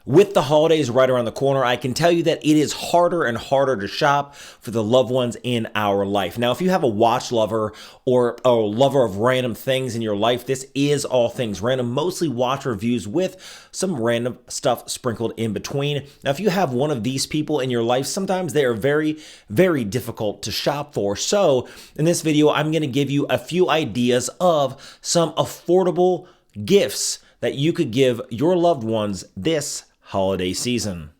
With the holidays right around the corner, I can tell you that it is harder and harder to shop for the loved ones in our life. Now, if you have a watch lover or a lover of random things in your life, this is all things random, mostly watch reviews with some random stuff sprinkled in between. Now, if you have one of these people in your life, sometimes they are very, very difficult to shop for. So in this video, I'm going to give you a few ideas of some affordable gifts that you could give your loved ones this holiday season.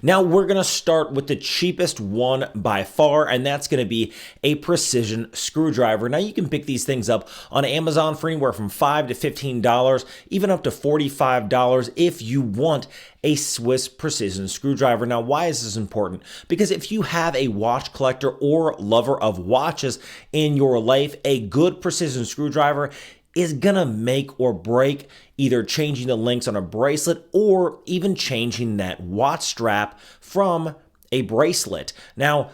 Now we're going to start with the cheapest one by far, and that's going to be a precision screwdriver. Now you can pick these things up on Amazon for anywhere from $5 to $15, even up to $45 if you want a Swiss precision screwdriver. Now, why is this important? Because if you have a watch collector or lover of watches in your life, a good precision screwdriver is gonna make or break either changing the links on a bracelet or even changing that watch strap from a bracelet. Now,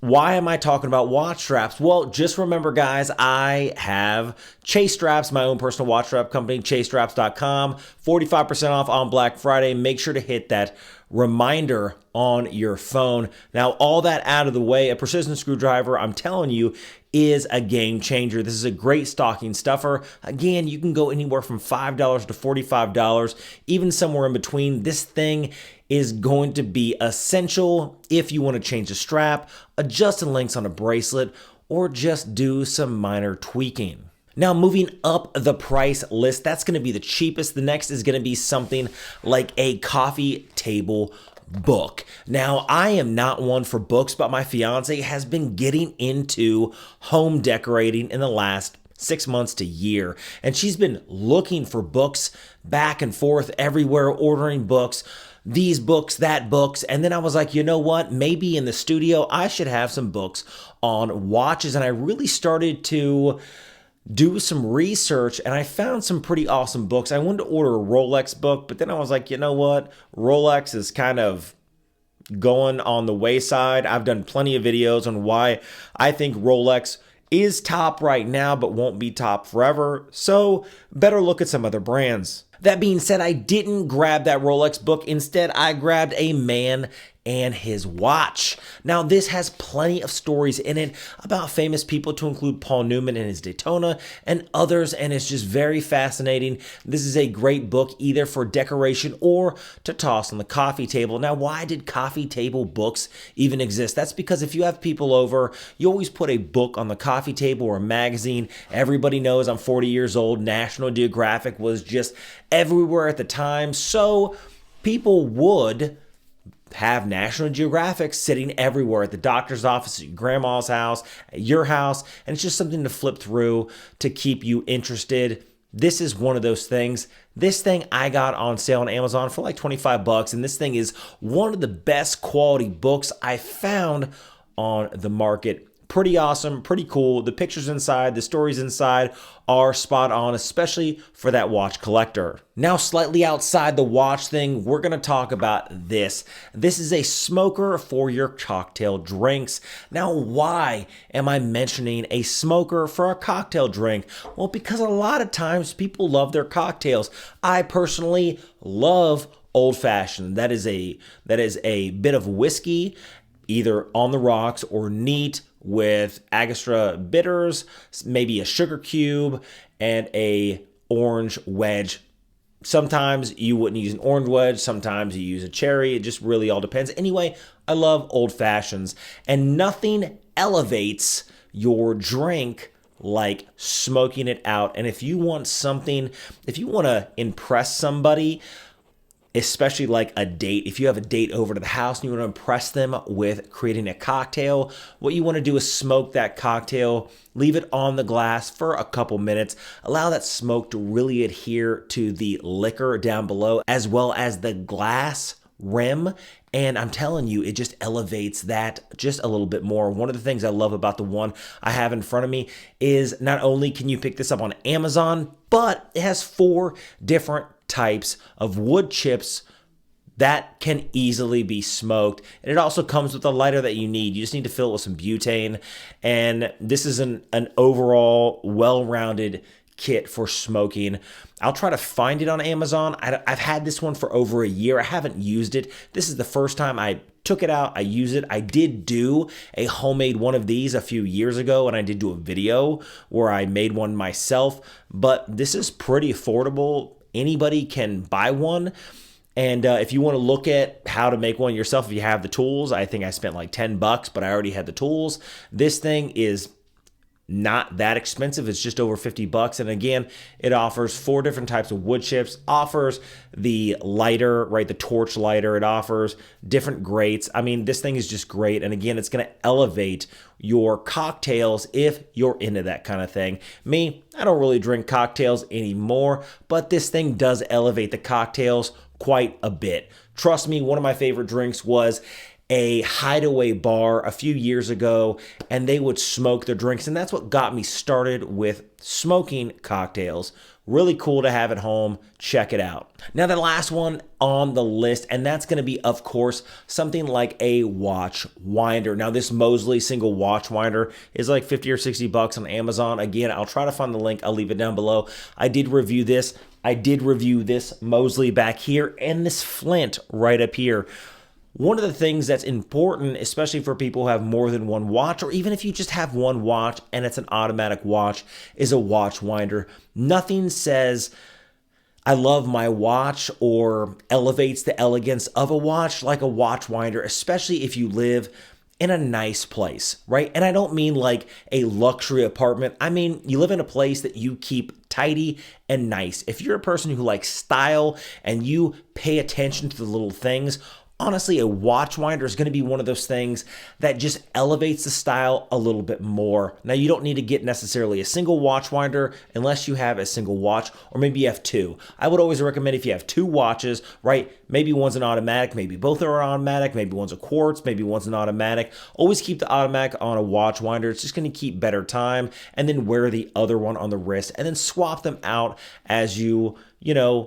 why am I talking about watch straps? Well, just remember, guys, I have Chase Straps, my own personal watch strap company, chasestraps.com, 45% off on Black Friday. Make sure to hit that reminder on your phone. Now, all that out of the way, a precision screwdriver, I'm telling you, is a game changer. This is a great stocking stuffer. Again, you can go anywhere from $5 to $45, even somewhere in between. This thing is going to be essential if you want to change the strap, adjust the links on a bracelet, or just do some minor tweaking. Now, moving up the price list, that's going to be the cheapest. The next is going to be something like a coffee table book. Now, I am not one for books, but my fiance has been getting into home decorating in the last 6 months to year, and she's been looking for books back and forth everywhere, ordering books, these books, that books. And then I was like, you know what? Maybe in the studio, I should have some books on watches. And I really started to do some research, and I found some pretty awesome books. I wanted to order a Rolex book, but then I was like, you know what? Rolex is kind of going on the wayside. I've done plenty of videos on why I think Rolex is top right now, but won't be top forever. So better look at some other brands. That being said, I didn't grab that Rolex book. Instead, I grabbed A Man and His Watch. Now, this has plenty of stories in it about famous people, to include Paul Newman and his Daytona and others, and it's just very fascinating. This is a great book either for decoration or to toss on the coffee table. Now, why did coffee table books even exist? That's because if you have people over, you always put a book on the coffee table or a magazine. Everybody knows I'm 40 years old. National Geographic was just everywhere at the time, so people would have National Geographic sitting everywhere, at the doctor's office, at your grandma's house, at your house, and it's just something to flip through to keep you interested. This is one of those things. This thing I got on sale on Amazon for like 25 bucks, and this thing is one of the best quality books I found on the market. Pretty awesome, pretty cool. The pictures inside, the stories inside are spot on, especially for that watch collector. Now, slightly outside the watch thing, we're gonna talk about this. This is a smoker for your cocktail drinks. Now, why am I mentioning a smoker for a cocktail drink? Well, because a lot of times people love their cocktails. I personally love old fashioned. That is a bit of whiskey, either on the rocks or neat, with Angostura bitters, maybe a sugar cube, and a orange wedge. Sometimes you wouldn't use an orange wedge, sometimes you use a cherry. It just really all depends. Anyway, I love old fashions, and nothing elevates your drink like smoking it out. And if you want something, if you want to impress somebody, especially like a date, if you have a date over to the house and you want to impress them with creating a cocktail, what you want to do is smoke that cocktail, leave it on the glass for a couple minutes, allow that smoke to really adhere to the liquor down below, as well as the glass rim. And I'm telling you, it just elevates that just a little bit more. One of the things I love about the one I have in front of me is not only can you pick this up on Amazon, but it has 4 different types of wood chips that can easily be smoked. And it also comes with a lighter that you need. You just need to fill it with some butane. And this is an overall well-rounded kit for smoking. I'll try to find it on Amazon. I've had this one for over a year. I haven't used it. This is the first time I took it out, I used it. I did do a homemade one of these a few years ago, and I did do a video where I made one myself, but this is pretty affordable. Anybody can buy one. And if you want to look at how to make one yourself, if you have the tools, I think I spent like $10, but I already had the tools. This thing is not that expensive. It's just over $50. And again, it offers 4 different types of wood chips, offers the lighter, right? The torch lighter. It offers different grates. I mean, this thing is just great. And again, it's going to elevate your cocktails if you're into that kind of thing. Me, I don't really drink cocktails anymore, but this thing does elevate the cocktails quite a bit. Trust me, one of my favorite drinks was a Hideaway bar a few years ago, and they would smoke their drinks, and that's what got me started with smoking cocktails. Really cool to have at home. Check it out. Now, the last one on the list, and that's going to be, of course, something like a watch winder. Now, this Mozley single watch winder is like $50 or $60 on Amazon. Again, I'll try to find the link. I'll leave it down below. I did review this Mozley back here and this flint right up here. One of the things that's important, especially for people who have more than one watch, or even if you just have one watch and it's an automatic watch, is a watch winder. Nothing says, I love my watch or elevates the elegance of a watch like a watch winder, especially if you live in a nice place, right? And I don't mean like a luxury apartment. I mean, you live in a place that you keep tidy and nice. If you're a person who likes style and you pay attention to the little things, honestly, a watch winder is going to be one of those things that just elevates the style a little bit more. Now, you don't need to get necessarily a single watch winder unless you have a single watch, or maybe you have 2. I would always recommend if you have 2 watches, right? Maybe one's an automatic, maybe both are automatic, maybe one's a quartz, maybe one's an automatic. Always keep the automatic on a watch winder. It's just going to keep better time, and then wear the other one on the wrist, and then swap them out as you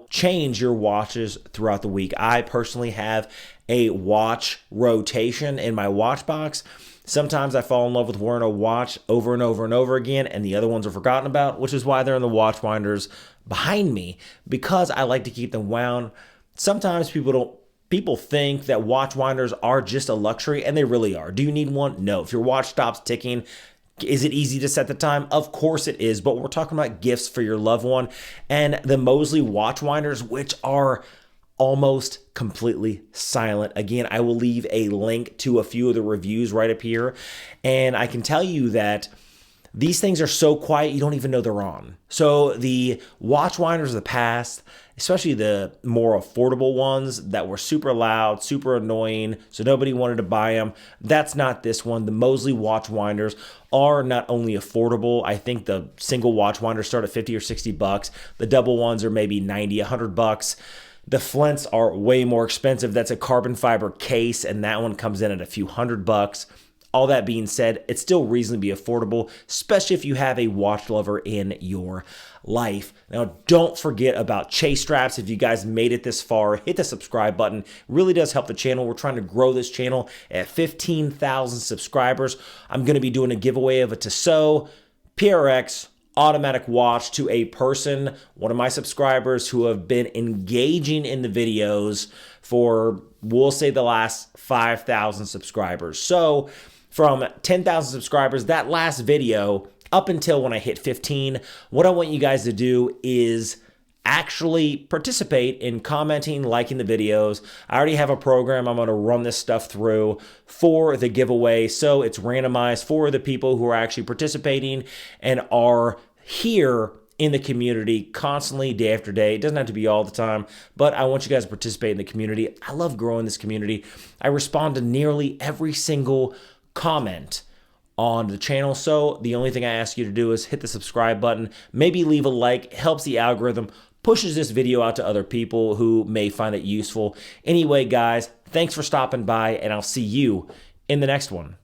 change your watches throughout the week. I personally have a watch rotation in my watch box. Sometimes I fall in love with wearing a watch over and over and over again, and the other ones are forgotten about, which is why they're in the watch winders behind me, because I like to keep them wound. Sometimes people think that watch winders are just a luxury, and they really are. Do you need one? No. If your watch stops ticking, is it easy to set the time? Of course it is, but we're talking about gifts for your loved one. And the Mozley watch winders, which are almost completely silent. Again, I will leave a link to a few of the reviews right up here. And I can tell you that these things are so quiet, you don't even know they're on. So the watch winders of the past, especially the more affordable ones that were super loud, super annoying, so nobody wanted to buy them, that's not this one. The Mozley watch winders are not only affordable, I think the single watch winders start at $50 or $60. The double ones are maybe $90, $100. The flints are way more expensive. That's a carbon fiber case, and that one comes in at a few $100. All that being said, it's still reasonably affordable, especially if you have a watch lover in your life. Now, don't forget about chase straps. If you guys made it this far, hit the subscribe button. It really does help the channel. We're trying to grow this channel at 15,000 subscribers. I'm going to be doing a giveaway of a Tissot PRX automatic watch to a person, one of my subscribers who have been engaging in the videos for, we'll say, the last 5,000 subscribers. So from 10,000 subscribers, that last video up until when I hit 15, what I want you guys to do is actually participate in commenting, liking the videos. I already have a program I'm going to run this stuff through for the giveaway. So it's randomized for the people who are actually participating and are here in the community constantly, day after day. It doesn't have to be all the time, but I want you guys to participate in the community. I love growing this community. I respond to nearly every single comment on the channel. So the only thing I ask you to do is hit the subscribe button, maybe leave a like. It helps the algorithm, pushes this video out to other people who may find it useful. Anyway, guys, thanks for stopping by, and I'll see you in the next one.